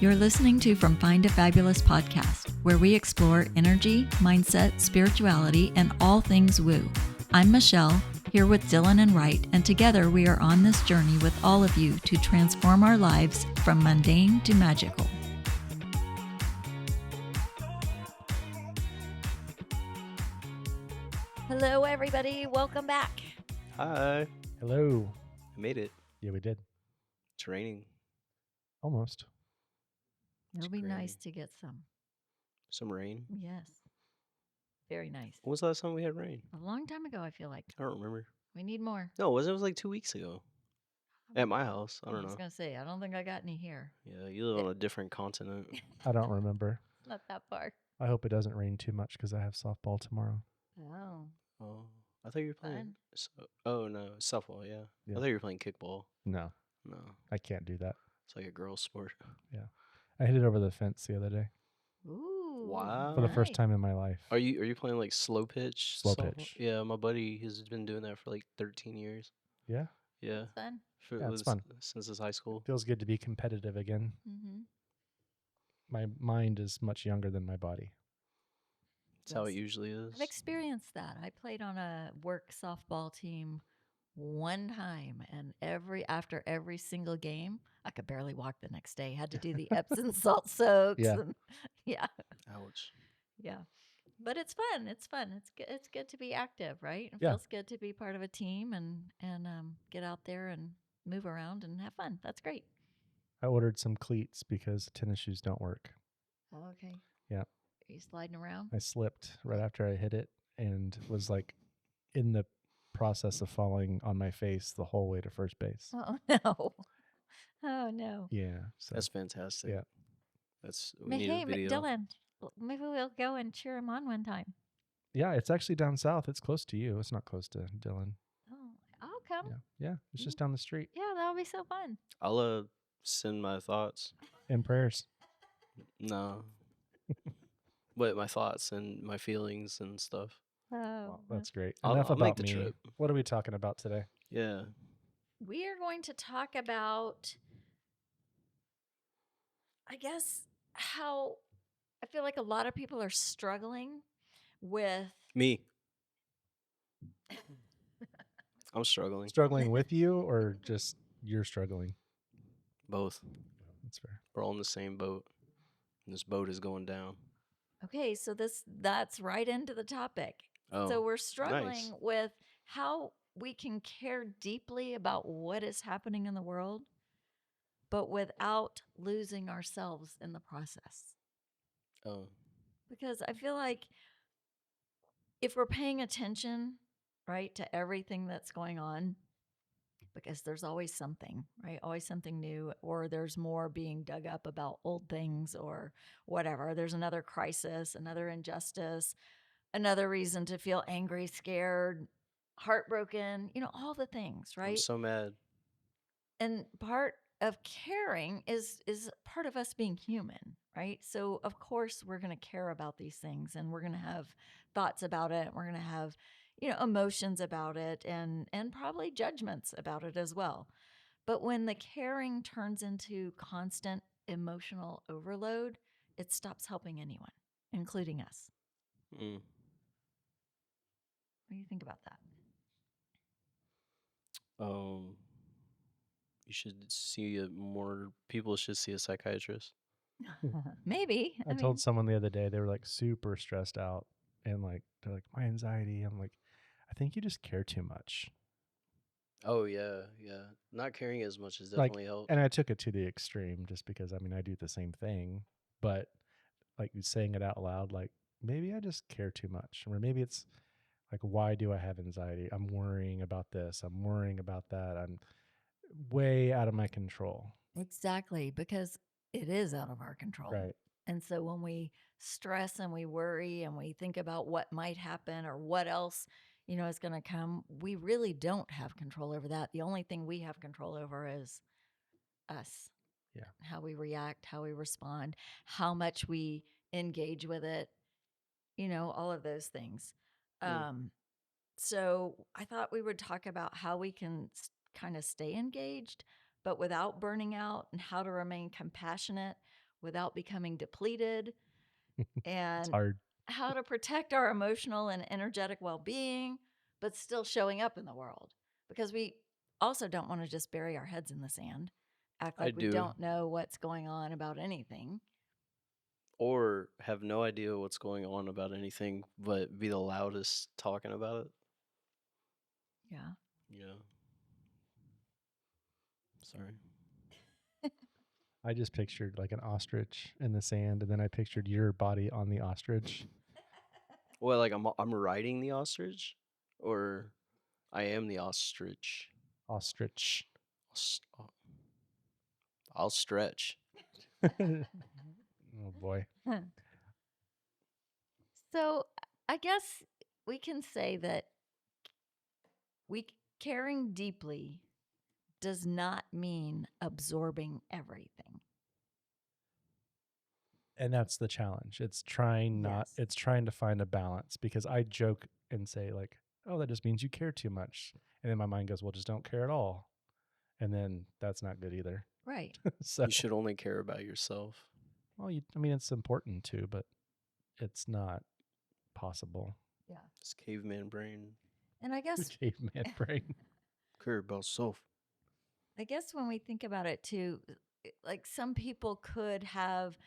You're listening to From Find to Fabulous podcast, where we explore energy, mindset, spirituality, and all things woo. I'm Michelle, here with Dylan and Wright, and together we are on this journey with all of you to transform our lives from mundane to magical. Hello, everybody. Welcome back. Hi. Hello. I made it. Yeah, we did. It's raining. Almost. It'll It's be great. nice to get Some rain. Yes. Very nice. When was the last time we had rain? A long time ago, I feel like. I don't remember. We need more. No, it was like 2 weeks ago. At my house. I don't was know. going to say, I don't think I got any here. Yeah, you live on a different continent. I don't remember. Not that far. I hope it doesn't rain too much because I have softball tomorrow. Oh. Oh, I thought you were playing. Fun. Oh, no. Softball, yeah. Yeah. I thought you were playing kickball. No, No. I can't do that. It's like a girl's sport. I hit it over the fence the other day Ooh. Wow. for the first nice. time in my life. Are you playing like slow pitch? Slow softball? pitch. Yeah, my buddy has been doing that for like 13 years. Yeah, Yeah. It's fun. Yeah, it's fun. Since his high school. feels good to be competitive again. Mm-hmm. My mind is much younger than my body. That's how it Yes. usually is. I've experienced that. I played on a work softball team one time, and after every single game, I could barely walk the next day. Had to do the Epsom salt soaks. Yeah. And, yeah. Ouch. Yeah. But it's fun. It's fun. It's good to be active, right? It Yeah. feels good to be part of a team and get out there and move around and have fun. That's great. I ordered some cleats because tennis shoes don't work. Oh, okay. Yeah. Are you sliding around? I slipped right after I hit it and was like in the process of falling on my face the whole way to first base. Oh no. Oh no. Yeah. So That's fantastic. Yeah. We need Hey, a video. Dylan, maybe we'll go and cheer him on one time. yeah, it's actually down south. It's close to you. It's not close to Dylan. Oh, I'll come. Yeah, it's just down the street. Yeah, that'll be so fun. I'll send my thoughts. And prayers. No. But my thoughts and my feelings and stuff. Oh, Well, that's great. I'll Enough make about the me. trip. What are we talking about today? Yeah. we are going to talk about, I guess, how I feel like a lot of people are struggling with. Me. I'm struggling. Struggling with you or just you're struggling? Both. That's fair. We're all in the same boat. And this boat is going down. Okay, so that's right into the topic. Oh. So we're struggling nice. with how we can care deeply about what is happening in the world, but without losing ourselves in the process. Oh. Because I feel like if we're paying attention, right, to everything that's going on, because there's always something, right? Always something new, or there's more being dug up about old things or whatever. There's another crisis, another injustice, another reason to feel angry, scared, heartbroken, all the things, I'm right? so mad. And part of caring is part of us being human, right? So of course we're going to care about these things, and we're going to have thoughts about it. We're going to have, emotions about it, and probably judgments about it as well. But when the caring turns into constant emotional overload, it stops helping anyone, including us. Mm. What do you think about that? You should see more people should see a psychiatrist. Maybe. I told someone the other day, they were like super stressed out and like, they're like, my anxiety. I'm like, I think you just care too much. Oh yeah, yeah. Not caring as much has Like, definitely helped. and I took it to the extreme just because, I mean, I do the same thing, but like saying it out loud, like maybe I just care too much. Or maybe it's like, why do I have anxiety? I'm worrying about this. I'm worrying about that. I'm way out of my control. Exactly, because it is out of our control. Right. And so when we stress and we worry and we think about what might happen or what else, is going to come, we really don't have control over that. The only thing we have control over is us. Yeah. How we react, how we respond, how much we engage with it, all of those things. So I thought we would talk about how we can kind of stay engaged, but without burning out, and how to remain compassionate without becoming depleted, It's and hard. how to protect our emotional and energetic well being, but still showing up in the world. Because we also don't want to just bury our heads in the sand, act I like we do. don't know what's going on about anything. Or have no idea what's going on about anything, but be the loudest talking about it. Yeah. Yeah. Sorry. I just pictured like an ostrich in the sand, and then I pictured your body on the ostrich. Well, like I'm riding the ostrich, or I am the ostrich. Ostrich. I'll, s- I'll I'll stretch. Oh boy. So I guess we can say that we caring deeply does not mean absorbing everything. And that's the challenge. It's trying not Yes. it's trying to find a balance, because I joke and say like, "Oh, that just means you care too much." And then my mind goes, "Well, just don't care at all." And then that's not good either. Right. So, You should only care about yourself. well, I mean, it's important too, but it's not possible. Yeah. It's caveman brain. And I guess Caveman brain. Care about self. I guess when we think about it too, like some people could have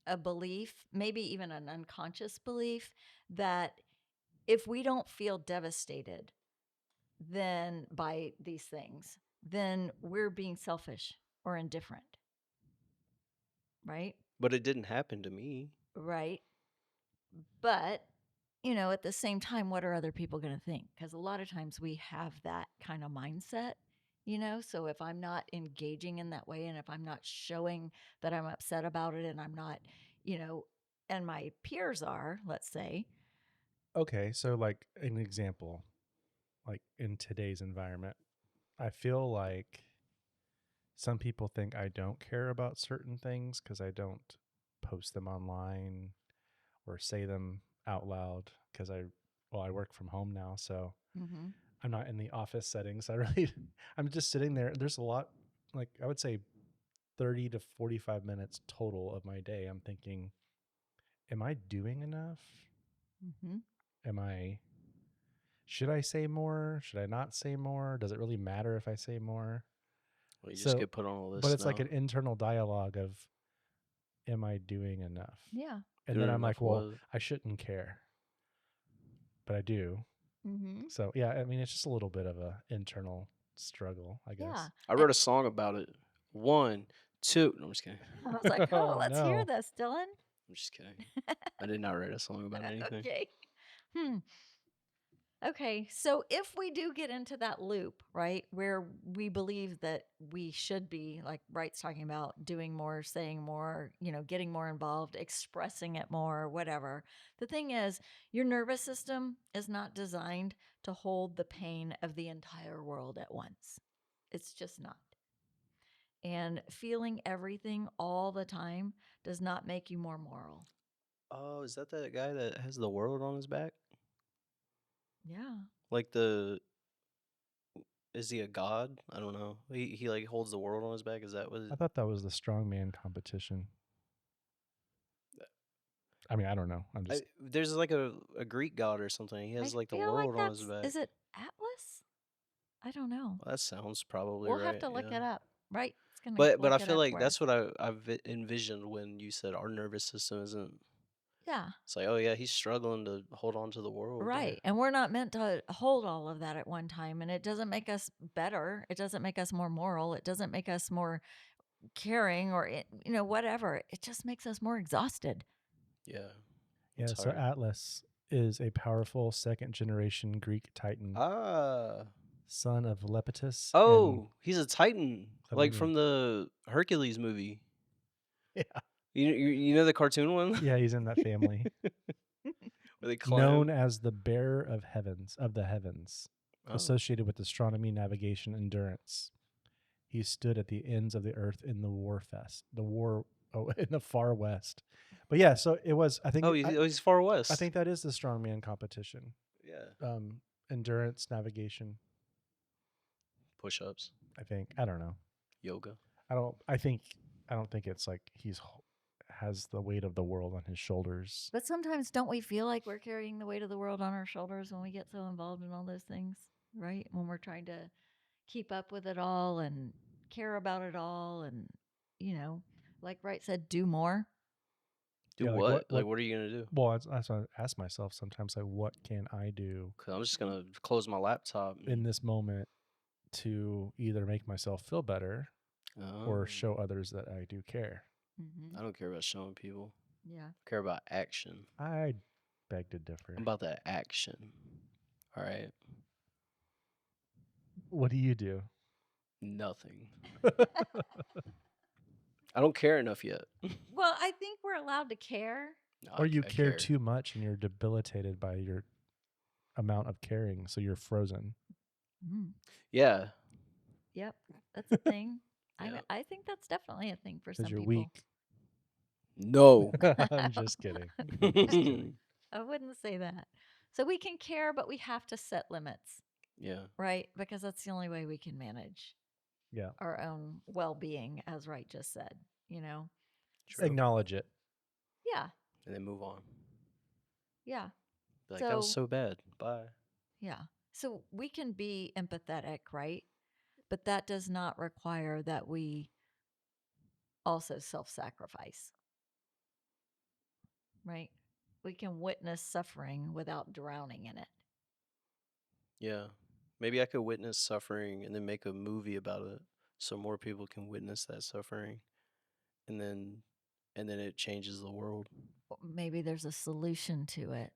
a belief, maybe even an unconscious belief, that if we don't feel devastated then by these things, then we're being selfish or indifferent. Right? But it didn't happen to me. Right. But, at the same time, what are other people going to think? Because a lot of times we have that kind of mindset. So if I'm not engaging in that way, and if I'm not showing that I'm upset about it, and I'm not, you know, and my peers are, let's say. Okay, so like an example, like in today's environment, I feel like some people think I don't care about certain things because I don't post them online or say them out loud, because I work from home now, so Mm-hmm. I'm not in the office settings. I really, I'm just sitting there. There's a lot, like I would say 30 to 45 minutes total of my day. I'm thinking, am I doing enough? Mm-hmm. Am I, should I say more? Should I not say more? Does it really matter if I say more? Well, you just So, get put on all this but it's like snow. an internal dialogue of, am I doing enough? Yeah. And then Doing I'm enough like, well, what? I shouldn't care, but I do. Mm-hmm. So yeah, I mean, it's just a little bit of a internal struggle, I Yeah. guess. I wrote a song about it. 1, 2. No, I'm just kidding. I was like, oh, Oh let's hear no. this, Dylan. I'm just kidding. I did not write a song about anything. Okay. Hmm. Okay, so if we do get into that loop, right, where we believe that we should be, like Wright's talking about, doing more, saying more, getting more involved, expressing it more, whatever. The thing is, your nervous system is not designed to hold the pain of the entire world at once. It's just not. And feeling everything all the time does not make you more moral. Oh, is that guy that has the world on his back? Yeah. Like is he a god? I don't know. He like holds the world on his back. Is that what? I thought that was the strongman competition. I mean, I don't know. I'm just There's like a Greek god or something. He I has like the feel like world on his back. is it Atlas? I don't know. Well, that sounds probably We'll have right. to look Yeah. it up. Right? It's going to But I look it feel up like for us. that's what I've envisioned when you said our nervous system isn't. Yeah. It's like, oh yeah, he's struggling to hold on to the world there. Right. And we're not meant to hold all of that at one time. And it doesn't make us better. It doesn't make us more moral. It doesn't make us more caring or, whatever. It just makes us more exhausted. Yeah. yeah. It's So hard. Atlas is a powerful second generation Greek titan, Ah. son of Lepidus and Oh, he's a Titan, like Clymene. from the Hercules movie. Yeah, You know the cartoon one yeah, he's in that family. where they Known climb. as the bearer of the heavens, Oh, associated with astronomy, navigation, endurance. He stood at the ends of the earth in the in the far west. But yeah, so it was. he's far I west. think that is the strongman competition. Yeah, Endurance, navigation. push-ups, I think. I don't know. yoga. I don't. I think. I don't think it's like he's has the weight of the world on his shoulders. But sometimes don't we feel like we're carrying the weight of the world on our shoulders when we get so involved in all those things, right? When we're trying to keep up with it all and care about it all and, like Wright said, do more. Do Yeah, like what? Like, what what are you gonna do? well, that's what I ask myself sometimes, like, what can I do 'Cause I'm just gonna close my laptop. in this moment to either make myself feel better or Oh, show others that I do care? Mm-hmm. I don't care about showing people. Yeah. I care about action. I beg to I'm differ. about that action. All right. What do you do? Nothing. I don't care enough yet. Well, I think we're allowed to care. No, Or you I care care. too much and you're debilitated by your amount of caring, so you're frozen. Mm. Yeah. Yep. That's a thing. Yeah. I think that's definitely a thing for Because some you're people. weak. No. I'm just kidding. I'm just kidding. I wouldn't say that. So we can care, but we have to set limits, Yeah. right? Because that's the only way we can manage Yeah. our own well being, as Wright just said, you know? True. Acknowledge it. Yeah. And then move on. Yeah. Be like, that was So, so bad. Bye. yeah. So we can be empathetic, right? But that does not require that we also self sacrifice, right? We can witness suffering without drowning in it. Yeah. Maybe I could witness suffering and then make a movie about it so more people can witness that suffering and then it changes the world. Maybe there's a solution to it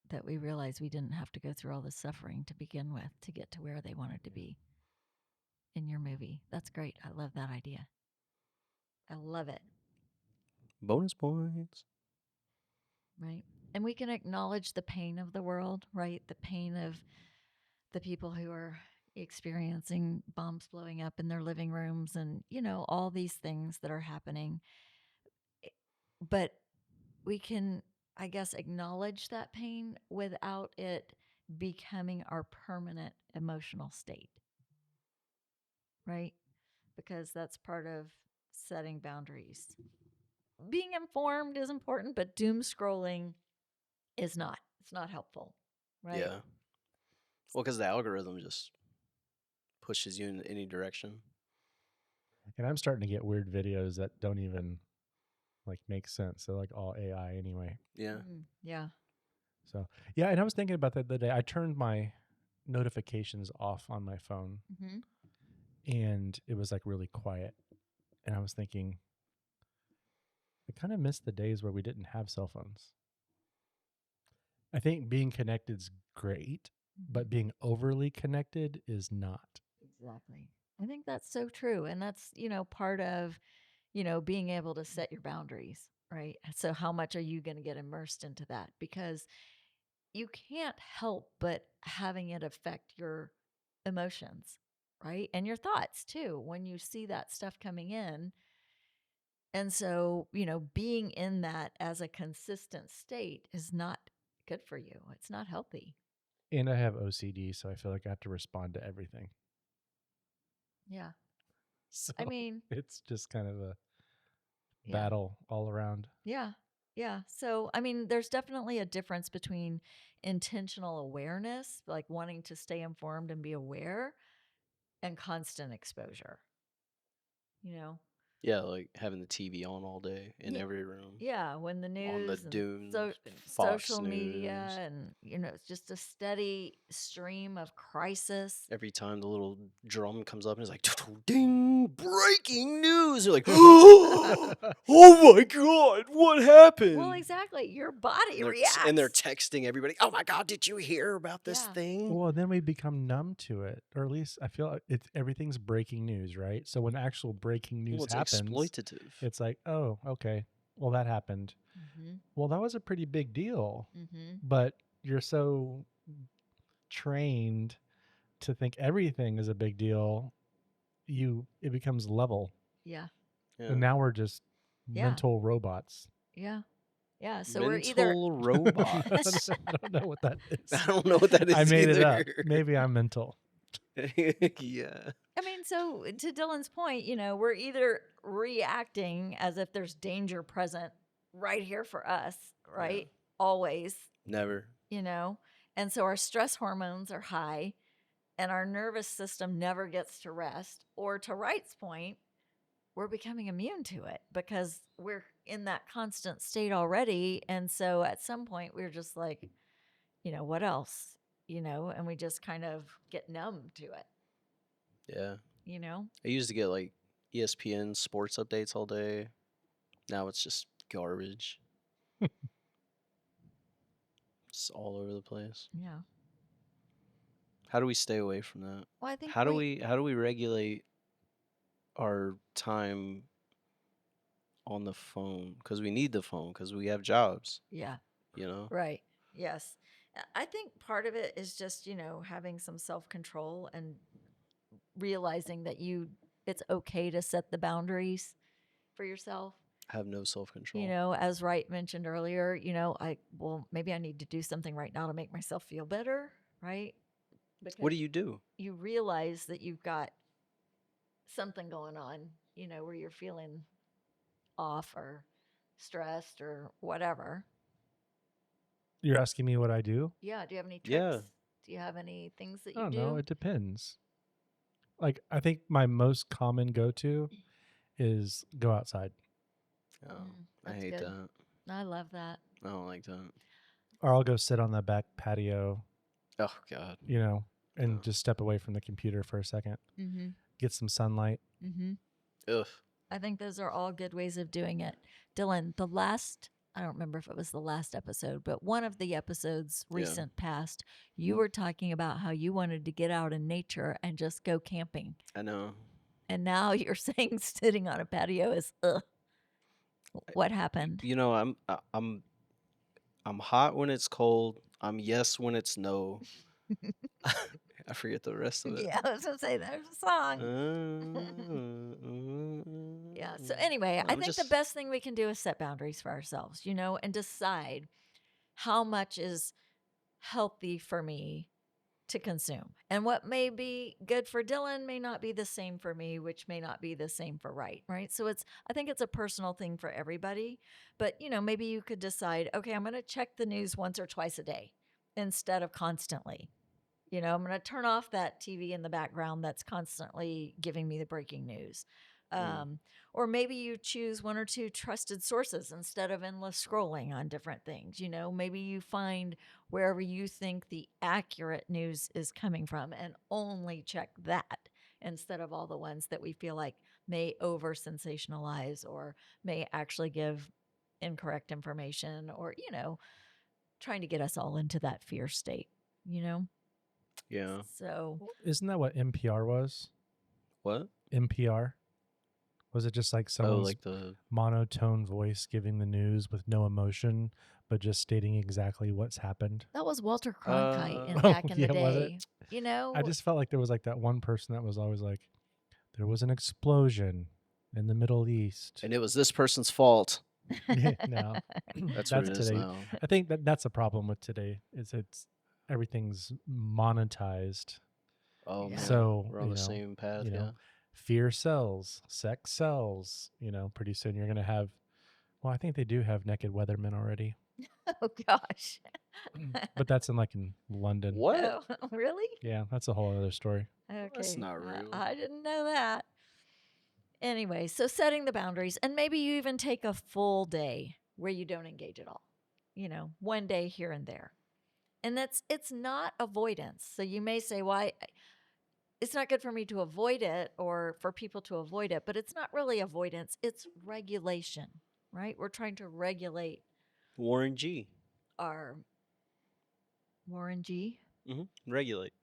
that we realize we didn't have to go through all the suffering to begin with to get to where they wanted to be in your movie. That's great. I love that idea. I love it. Bonus points. Right. And we can acknowledge the pain of the world, right? The pain of the people who are experiencing bombs blowing up in their living rooms and, all these things that are happening. But we can, I guess, acknowledge that pain without it becoming our permanent emotional state, right? Because that's part of setting boundaries. Being informed is important, but doom scrolling is not. It's not helpful, right? Yeah. Well, because the algorithm just pushes you in any direction. And I'm starting to get weird videos that don't even like make sense. They're like all AI anyway. Yeah. Yeah. So yeah, and I was thinking about that the other day. I turned my notifications off on my phone Mm-hmm. and it was like really quiet. And I was thinking, I kind of miss the days where we didn't have cell phones. I think being connected is great, but being overly connected is not. Exactly. I think that's so true. And that's, part of, being able to set your boundaries, right? So, how much are you going to get immersed into that? Because you can't help but having it affect your emotions, right? And your thoughts too, when you see that stuff coming in. And so, being in that as a consistent state is not good for you. It's not healthy. And I have OCD, so I feel like I have to respond to everything. Yeah. So I mean, it's just kind of a yeah. battle all around. Yeah. Yeah. So, I mean, there's definitely a difference between intentional awareness, like wanting to stay informed and be aware, and constant exposure. You know? Yeah, like having the TV on all day in Yeah. every room. Yeah. When the On the news and Dune, Fox social media News. and, it's just a steady stream of crisis. Every time the little drum comes up and it's like, ding, breaking news. You're like, oh my God, what happened? Well, exactly. Your body And reacts. and they're texting everybody, oh my God, did you hear about this Yeah. thing? Well, then we become numb to it, or at least I feel like it's everything's breaking news, right? So when actual breaking news Well, it's happens, exploitative. it's like, oh, okay, well that happened. Mm-hmm. Well, that was a pretty big deal, Mm-hmm. but you're so trained to think everything is a big deal, it becomes level, Yeah. Yeah. and now we're just Yeah. mental robots. Yeah. Yeah. So we're either Mental robots. I don't know what that is. I don't know what that is I made it up. either. Maybe I'm mental. Yeah. I mean, so to Dylan's point, we're either reacting as if there's danger present right here for us, Yeah. right? Always, Never. you know? And so our stress hormones are high and our nervous system never gets to rest. Or to Wright's point, we're becoming immune to it because we're in that constant state already. And so at some point, we're just like, what else? And we just kind of get numb to it, Yeah. you know? I used to get like ESPN sports updates all day. Now it's just garbage. It's all over the place. Yeah. How do we stay away from that? Well, I think How do we regulate our time on the phone? Because we need the phone because we have jobs. yeah, You know. right. Yes. I think part of it is just, having some self control and realizing that it's okay to set the boundaries for yourself. Have no self control. As Wright mentioned earlier, maybe I need to do something right now to make myself feel better, right? What Because do you do? you realize that you've got something going on, where you're feeling off or stressed or whatever. You're asking me what I do? Yeah. Do you have any tricks? Yeah. Do you have any things that I you don't know. do? It depends. Like, I think my most common go to is go outside, Oh, I That's hate good. that. I love that. I don't like that. or I'll go sit on the back patio, Oh God. and No. just step away from the computer for a second, Mm-hmm. get some sunlight. Mm-hmm. Ugh. I think those are all good ways of doing it. Dylan, I don't remember if it was the last episode, but one of the episodes Yeah. recent past, you were talking about how you wanted to get out in nature and just go camping. I know. And now you're saying sitting on a patio is, ugh. What happened? I'm hot when it's cold. I'm yes when it's no. I forget the rest of it. Yeah, I was going to say there's a song. Yeah. So anyway, I I'm think the just best thing we can do is set boundaries for ourselves, and decide how much is healthy for me to consume. And what may be good for Dylan may not be the same for me, which may not be the same for right? So I think it's a personal thing for everybody, but maybe you could decide, okay, I'm going to check the news once or twice a day instead of constantly. I'm going to turn off that TV in the background that's constantly giving me the breaking news. Um, or maybe you choose one or two trusted sources instead of endless scrolling on different things. Maybe you find wherever you think the accurate news is coming from and only check that instead of all the ones that we feel like may over sensationalize or may actually give incorrect information or, trying to get us all into that fear state, you know? yeah. So Isn't that what NPR was? What? NPR? Was it just like Oh, someone's like the monotone voice giving the news with no emotion, but just stating exactly what's happened? that was Walter Cronkite in uh back in the Yeah, was it? day. I just felt like there was like that one person that was always like, there was an explosion in the Middle East. and it was this person's fault. No, That's what it is today. now. I think that's a problem with today. It's everything's monetized. Oh Yeah. man. So We're on the same path, you know, yeah. fear sells, sex sells. Pretty soon you're gonna have. Well, I think they do have naked weathermen already, Oh gosh. but that's in London. What? Oh, really? Yeah, that's a whole other story. Okay. That's not real. I didn't know that. Anyway, so setting the boundaries, and maybe you even take a full day where you don't engage at all. One day here and there. And it's not avoidance. So you may say, why it's not good for me to avoid it or for people to avoid it, but it's not really avoidance, it's regulation, right? We're trying to regulate Warren G. our Warren G. Regulate.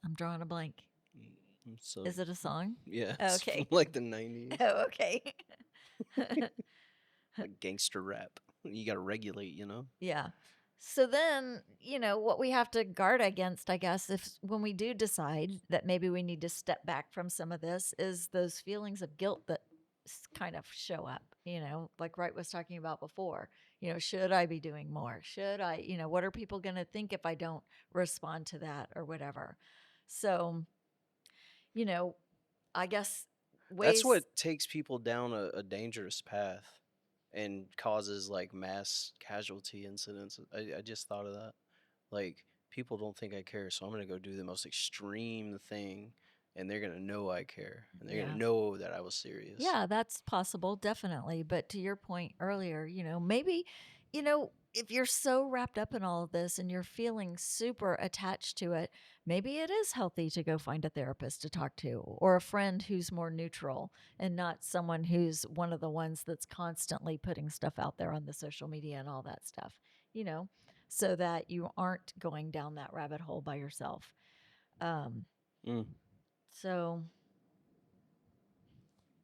I'm drawing a blank. So Is it a song? yeah, it's Okay. from like the 90s. Oh, okay. Like gangster rap. You got to regulate, Yeah. So then, what we have to guard against, I guess, if when we do decide that maybe we need to step back from some of this, is those feelings of guilt that kind of show up, like Wright was talking about before. Should I be doing more? Should I, what are people going to think if I don't respond to that or whatever? So, I guess That's ways. what takes people down a dangerous path and causes like mass casualty incidents. I just thought of that. Like, people don't think I care, so I'm gonna go do the most extreme thing, and they're gonna know I care, and they're gonna Yeah. know that I was serious. Yeah, that's possible, definitely. But to your point earlier, maybe, if you're so wrapped up in all of this and you're feeling super attached to it, maybe it is healthy to go find a therapist to talk to or a friend who's more neutral and not someone who's one of the ones that's constantly putting stuff out there on the social media and all that stuff, you know, so that you aren't going down that rabbit hole by yourself. Um, Mm. so,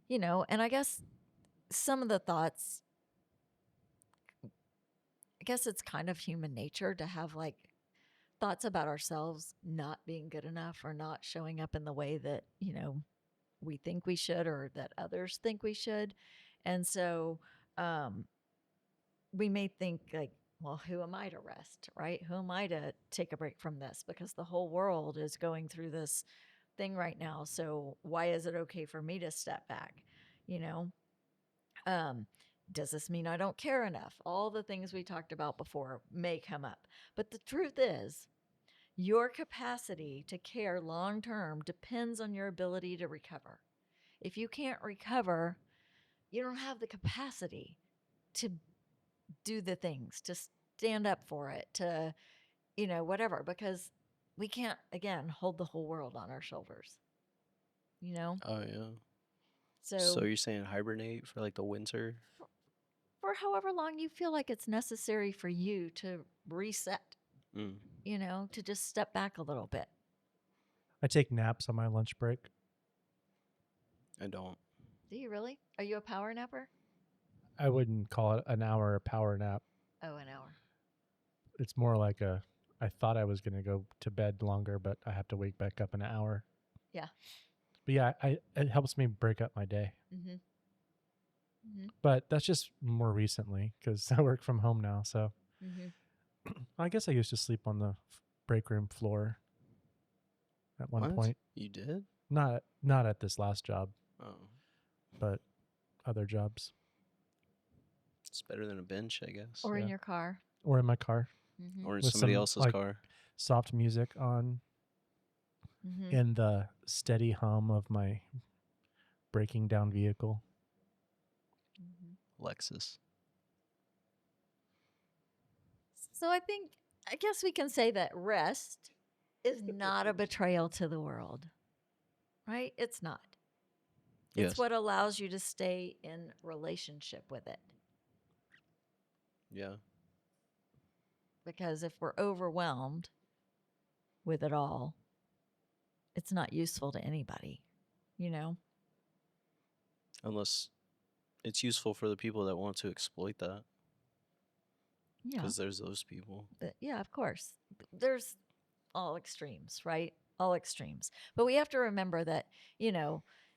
and I guess some of the thoughts, I guess it's kind of human nature to have like thoughts about ourselves not being good enough or not showing up in the way that, we think we should or that others think we should. And so um, we may think, like, well, who am I to rest, right? Who am I to take a break from this? Because the whole world is going through this thing right now. So why is it okay for me to step back? You know, Um, does this mean I don't care enough? All the things we talked about before may come up. But the truth is, your capacity to care long term depends on your ability to recover. If you can't recover, you don't have the capacity to do the things, to stand up for it, to, whatever, because we can't, again, hold the whole world on our shoulders, you know? Oh yeah. So So you're saying hibernate for like the winter? for, for however long you feel like it's necessary for you to reset, Mm. to just step back a little bit. I take naps on my lunch break. I don't. Do you really? Are you a power napper? I wouldn't call it an hour a power nap. Oh, an hour. It's more like I thought I was going to go to bed longer, but I have to wake back up in an hour. Yeah. But yeah, it helps me break up my day. Mm-hmm. Mm-hmm. But that's just more recently because I work from home now. So Mm-hmm. I guess I used to sleep on the break room floor at one What? point. You did? Not at this last job, Oh, but other jobs. it's better than a bench, I guess. Or in Yeah. your car. Or in my car Mm-hmm. Or in with somebody some else's like car. soft music on Mm-hmm. and the steady hum of my breaking down vehicle. Mm-hmm. Lexus. So I guess we can say that rest is not a betrayal to the world, right? It's not. It's Yes. what allows you to stay in relationship with it. Yeah. Because if we're overwhelmed with it all, it's not useful to anybody, you know? Unless it's useful for the people that want to exploit that. Yeah. Because there's those people. Yeah, of course. There's all extremes, right? All extremes. But we have to remember that,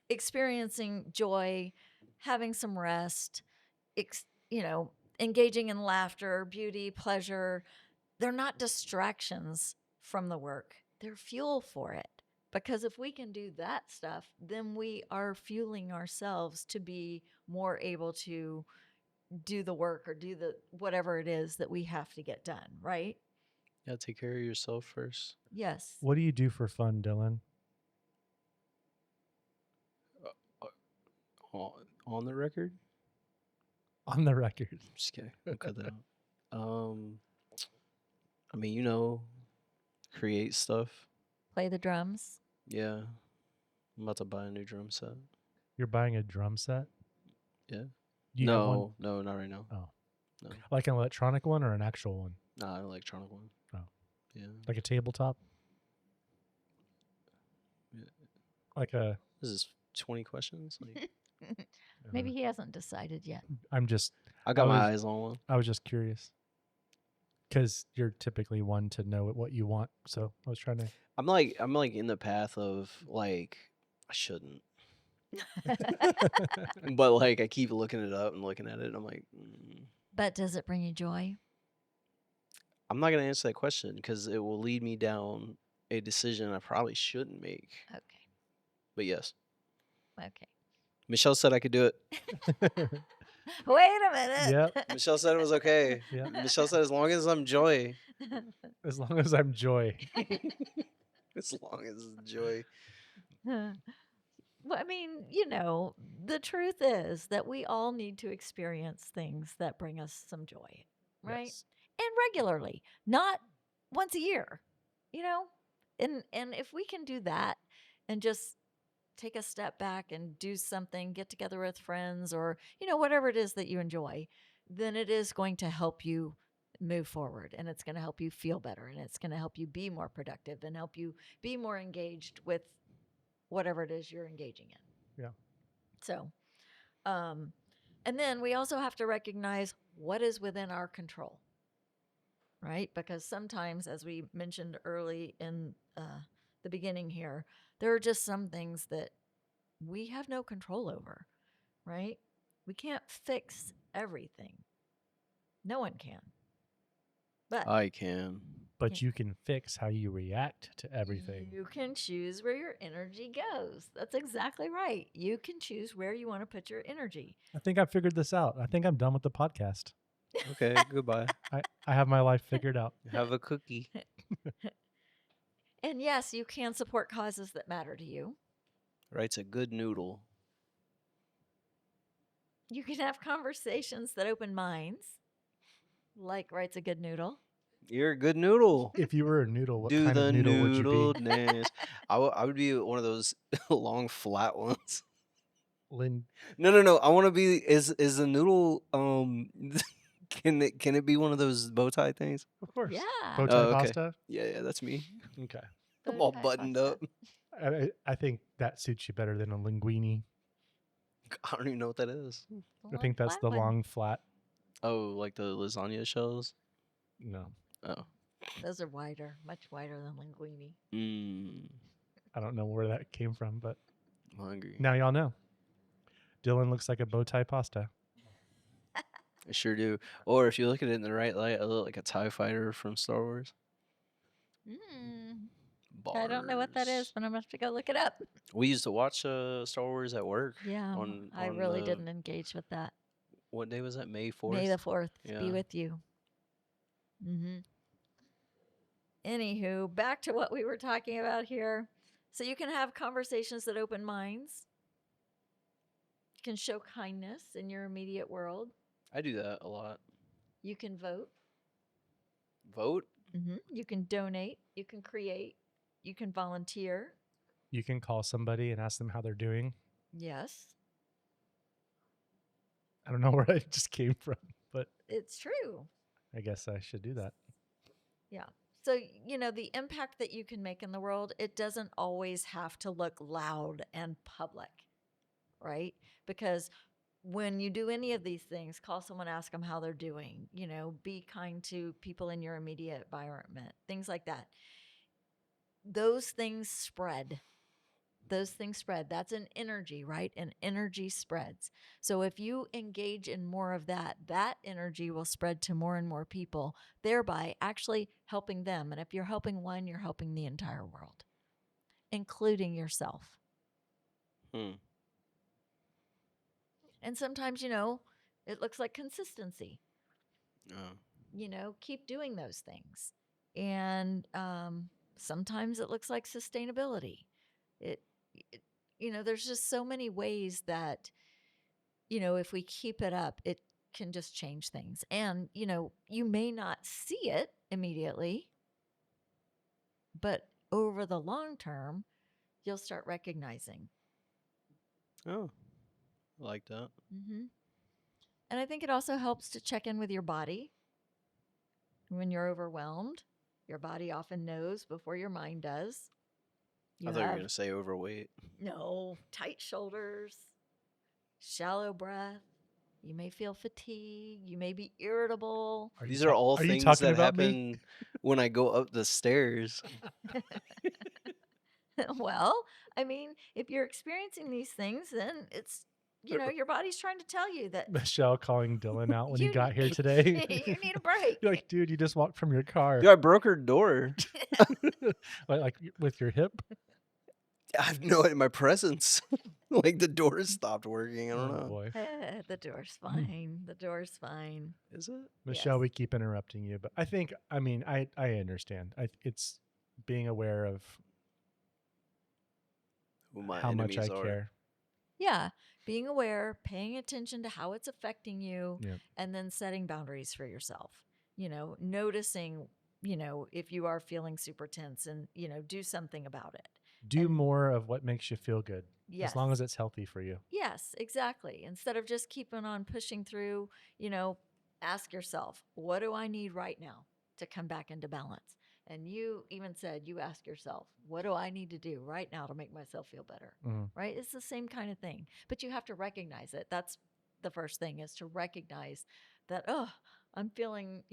experiencing joy, having some rest, ex- engaging in laughter, beauty, pleasure, they're not distractions from the work. They're fuel for it. Because if we can do that stuff, then we are fueling ourselves to be more able to do the work or do the whatever it is that we have to get done, right? Yeah, take care of yourself first. Yes. What do you do for fun, Dylan? On the record? On the record. Just kidding. I'll cut that out. I mean, create stuff. Play the drums. Yeah. I'm about to buy a new drum set. You're buying a drum set? Yeah. Do you have one? No, not right now. Oh. No. Like an electronic one or an actual one? Nah, an electronic one. Oh. Yeah. Like a tabletop? Yeah. Like a This is 20 questions. Like, Maybe he hasn't decided yet. I'm just I got my was- eyes on one. I was just curious. Cuz you're typically one to know what you want. So I was trying to I'm like in the path of like I shouldn't, but like I keep looking it up and looking at it. And I'm like, But does it bring you joy? I'm not gonna answer that question because it will lead me down a decision I probably shouldn't make. Okay. But yes, Okay. Michelle said I could do it. Wait a minute. Yep. Michelle said it was okay. Yeah. Michelle said as long as I'm Joy. As long as I'm Joy. As long as it's Joy. Well, I mean, the truth is that we all need to experience things that bring us some joy, right? Yes. And regularly, not once a year, you know? And if we can do that and just take a step back and do something, get together with friends or, whatever it is that you enjoy, then it is going to help you move forward and it's going to help you feel better and it's going to help you be more productive and help you be more engaged with whatever it is you're engaging in. Yeah. So, and then we also have to recognize what is within our control, right? Because sometimes, as we mentioned early in the beginning here, there are just some things that we have no control over, right? We can't fix everything. No one can. But I can. But you can fix how you react to everything. you can choose where your energy goes. That's exactly right. You can choose where you want to put your energy. I think I figured this out. I think I'm done with the podcast. Okay, goodbye. I have my life figured out. Have a cookie. And yes, you can support causes that matter to you. Writes a good noodle. You can have conversations that open minds, like writes a good noodle. You're a good noodle. If you were a noodle, what Do kind the of noodle would you noodle be? dance. I would be one of those long flat ones. Lynn, No. I want to be is the noodle can it be one of those bow tie things? of course. Yeah. Bow tie Oh, okay. pasta. Yeah, that's me. Okay. I'm Bow all tie buttoned pasta. up. I think that suits you better than a linguine. I don't even know what that is. I think that's the long flat. Oh, like the lasagna shells? No, Oh. Those are wider, much wider than linguine. I don't know where that came from, but I'm hungry. now y'all know. Dylan looks like a bow tie pasta. I sure do. Or if you look at it in the right light, I look like a TIE fighter from Star Wars. I don't know what that is, Bars. but I'm going to have to go look it up. We used to watch Star Wars at work. Yeah, On I really didn't engage with that. What day was that? May 4th? May the 4th be Yeah. with you. Anywho, back to what we were talking about here. So you can have conversations that open minds. You can show kindness in your immediate world. I do that a lot. You can vote. Vote? You can donate. You can create. You can volunteer. You can call somebody and ask them how they're doing. Yes, I don't know where I just came from, but it's true. I guess I should do that. Yeah. So, the impact that you can make in the world, it doesn't always have to look loud and public, right? Because when you do any of these things, call someone, ask them how they're doing, be kind to people in your immediate environment, things like that. Those things spread. That's an energy, right? And energy spreads. So if you engage in more of that, that energy will spread to more and more people, thereby actually helping them. And if you're helping one, you're helping the entire world, including yourself. And sometimes, it looks like consistency. Keep doing those things. And sometimes it looks like sustainability. There's just so many ways that, if we keep it up, it can just change things. And, you may not see it immediately, but over the long term, you'll start recognizing. Oh, I like that. And I think it also helps to check in with your body. When you're overwhelmed, your body often knows before your mind does. I thought you were going to say overweight. No, tight shoulders, shallow breath. You may feel fatigue. You may be irritable. These are all things that happen when I go up the stairs. Well, I mean, if you're experiencing these things, then it's, your body's trying to tell you that. Michelle calling Dylan out when he got here today. You need a break. You're like, dude, you just walked from your car. Dude, I broke her door. like with your hip. I have no idea. My presence. Like the door stopped working. I don't Oh know. boy. The door's fine. The door's fine. Is it? Michelle, Yes. we keep interrupting you, but I mean, I understand. It's being aware of Who my how much I enemies are. care. Yeah. Being aware, paying attention to how it's affecting you, Yeah. and then setting boundaries for yourself. Noticing, if you are feeling super tense and, do something about it. Do And more of what makes you feel good, as long yes. as it's healthy for you. Yes, exactly. Instead of just keeping on pushing through, ask yourself, what do I need right now to come back into balance? And you even said, you ask yourself, what do I need to do right now to make myself feel better? Mhm. Right? It's the same kind of thing, but you have to recognize it. That's the first thing, is to recognize that, oh, I'm feeling,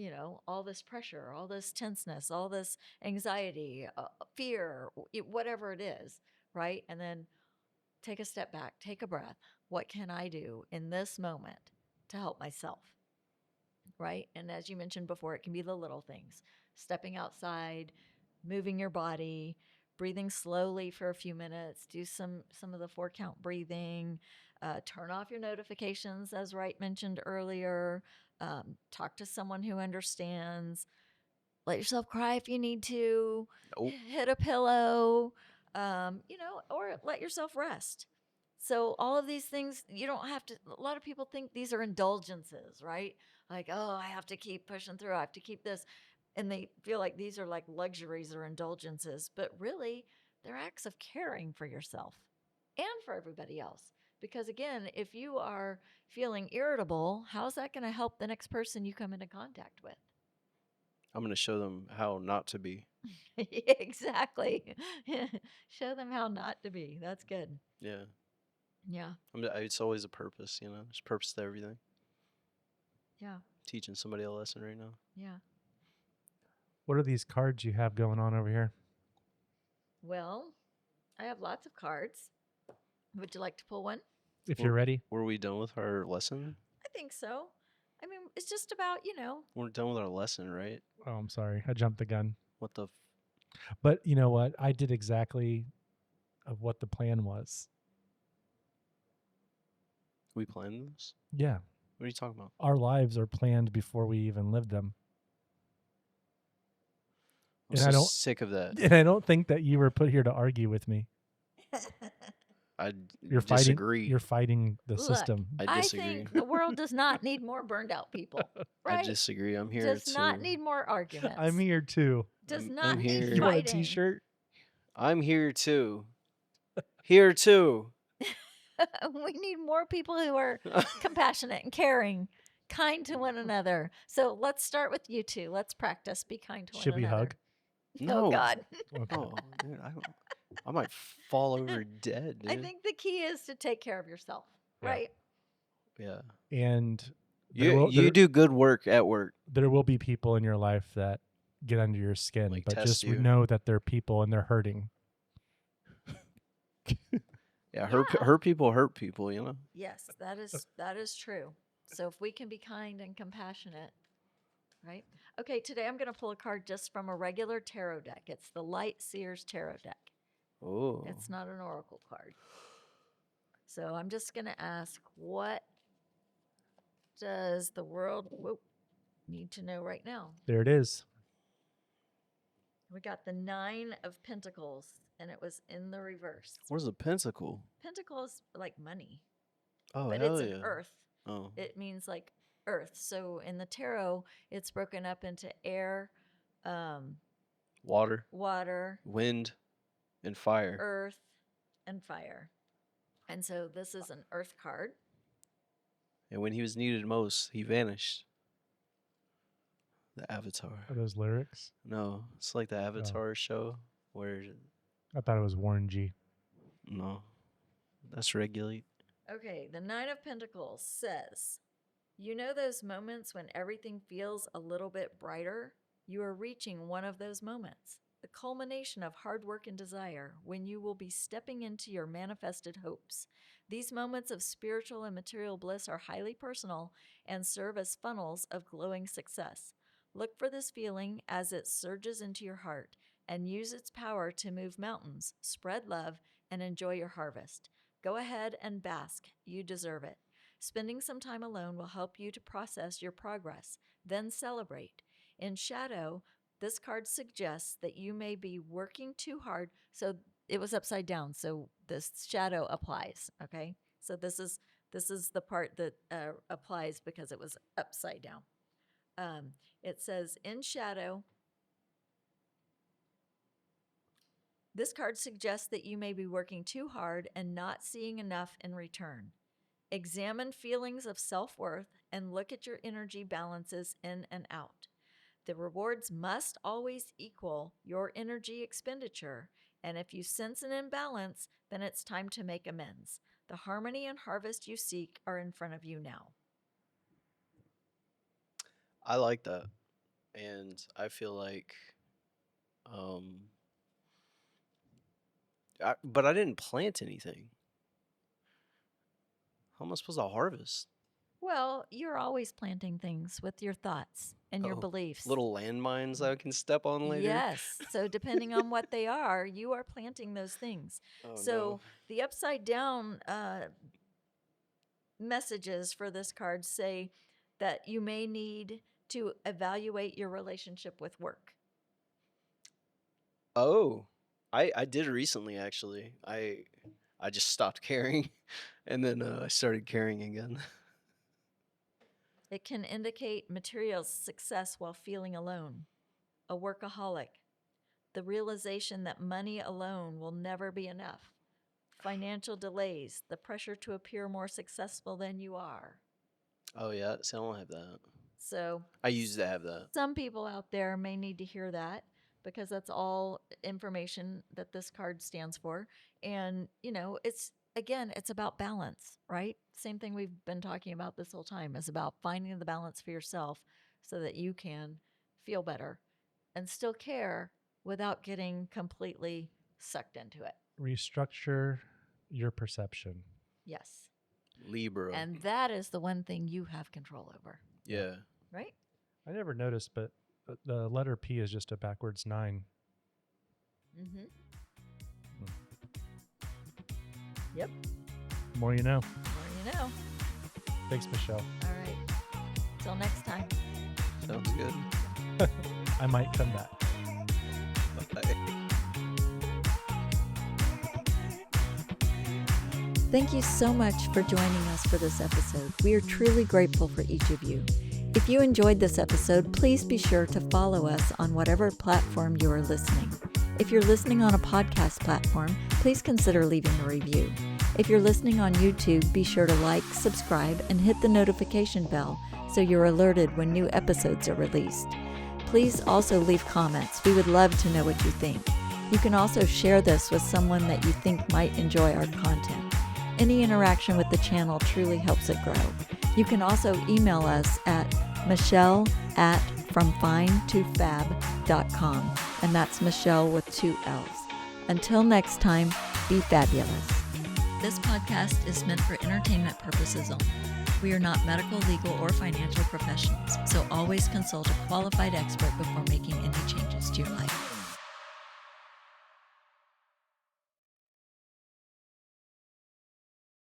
all this pressure, all this tenseness, all this anxiety, fear, whatever it is. Right. And then take a step back, take a breath. What can I do in this moment to help myself? Right. And as you mentioned before, it can be the little things: stepping outside, moving your body, breathing slowly for a few minutes, do some of the 4 count breathing, turn off your notifications, as Wright mentioned earlier, talk to someone who understands, let yourself cry if you need to, Nope. hit a pillow, or let yourself rest. So, all of these things, you don't have to. A lot of people think these are indulgences, right? Like, oh, I have to keep pushing through, I have to keep this. And they feel like these are like luxuries or indulgences. But really, they're acts of caring for yourself and for everybody else. Because again, if you are feeling irritable, how's that going to help the next person you come into contact with? I'm gonna show them how not to be. Exactly. Show them how not to be. That's good. Yeah. Yeah. It's always a purpose, you know. There's purpose to everything. Yeah. Teaching somebody a lesson right now. Yeah. What are these cards you have going on over here? Well, I have lots of cards. Would you like to pull one? If Were, you're ready. were we done with our lesson? I think so. I mean, it's just about, We're done with our lesson, right? Oh, I'm sorry. I jumped the gun. What the? But you know what? I did exactly of what the plan was. We planned this? Yeah. What are you talking about? Our lives are planned before we even live them. I'm And so I don't sick of that. and I don't think that you were put here to argue with me. I You're disagree. fighting the Look, system. I I disagree. think the world does not need more burned out people, I right? disagree. I'm here Does not to. need more arguments. I'm here too. Does I'm not need You here. want a fighting. t-shirt? I'm here too. Here too. We need more people who are compassionate and caring, kind to one another. So let's start with you two. Let's practice. Be kind to Should one we another. hug? Oh No. God. Okay. Oh, dude, I might fall over dead, dude. I think the key is to take care of yourself, Yeah. right? Yeah. And You do good work at work. there will be people in your life that get under your skin, Like but test just you. know that they're people and they're hurting. Yeah, Yeah. hurt people, you know? Yes, that is true. So if we can be kind and compassionate, right? Okay, today I'm going to pull a card just from a regular tarot deck. It's the Light Seers Tarot deck. Oh. It's not an oracle card. So I'm just going to ask, what does the world need to know right now? There it is. We got the 9 of Pentacles, and it was in the reverse. Where's the pentacle? Pentacle is like money, Oh, but hell it's an yeah. earth. Oh. It means like earth. So in the tarot, it's broken up into air, Water, water, wind, and fire. earth, and fire. And so this is an earth card. And when he was needed most, he vanished. The Avatar. Are those lyrics? No, it's like the Avatar show where I thought it was Warren G. no, that's regulate. Okay, the 9 of Pentacles says, you know those moments when everything feels a little bit brighter? You are reaching one of those moments, the culmination of hard work and desire, when you will be stepping into your manifested hopes. These moments of spiritual and material bliss are highly personal and serve as funnels of glowing success. Look for this feeling as it surges into your heart and use its power to move mountains, spread love, and enjoy your harvest. Go ahead and bask. You deserve it. Spending some time alone will help you to process your progress, then celebrate. In shadow, this card suggests that you may be working too hard. So it was upside down. So this shadow applies. Okay. So this is the part that applies because it was upside down. It says in shadow, this card suggests that you may be working too hard and not seeing enough in return. Examine feelings of self worth and look at your energy balances in and out. The rewards must always equal your energy expenditure, and if you sense an imbalance, then it's time to make amends. The harmony and harvest you seek are in front of you now. I like that. And I feel like, um, but I didn't plant anything. How am I supposed to harvest? Well, you're always planting things with your thoughts and your Oh, beliefs. little landmines I can step on later. Yes. So, depending on what they are, you are planting those things. Oh So, no. the upside down messages for this card say that you may need to evaluate your relationship with work. Oh, I did recently actually. I just stopped caring, and then I started caring again. It can indicate material success while feeling alone, a workaholic, the realization that money alone will never be enough, financial delays, the pressure to appear more successful than you are. Oh yeah, see, I don't have that. So, I used to have that. some people out there may need to hear that because that's all information that this card stands for. And, it's again, it's about balance, right? Same thing we've been talking about this whole time is about finding the balance for yourself so that you can feel better and still care without getting completely sucked into it. Restructure your perception. Yes. Libra. And that is the one thing you have control over, Yeah. right? I never noticed, but the letter P is just a backwards 9. Mm-hmm. Yep. More you know. More you know. Thanks, Michelle. All right. Till next time. Sounds good. I might come back. Bye. Thank you so much for joining us for this episode. We are truly grateful for each of you. If you enjoyed this episode, please be sure to follow us on whatever platform you are listening. If you're listening on a podcast platform, please consider leaving a review. If you're listening on YouTube, be sure to like, subscribe, and hit the notification bell so you're alerted when new episodes are released. Please also leave comments. We would love to know what you think. You can also share this with someone that you think might enjoy our content. Any interaction with the channel truly helps it grow. You can also email us at michelle@fromfinetofab.com, and that's Michelle with 2 L's. Until next time, be fabulous. This podcast is meant for entertainment purposes only. We are not medical, legal, or financial professionals, so always consult a qualified expert before making any changes to your life.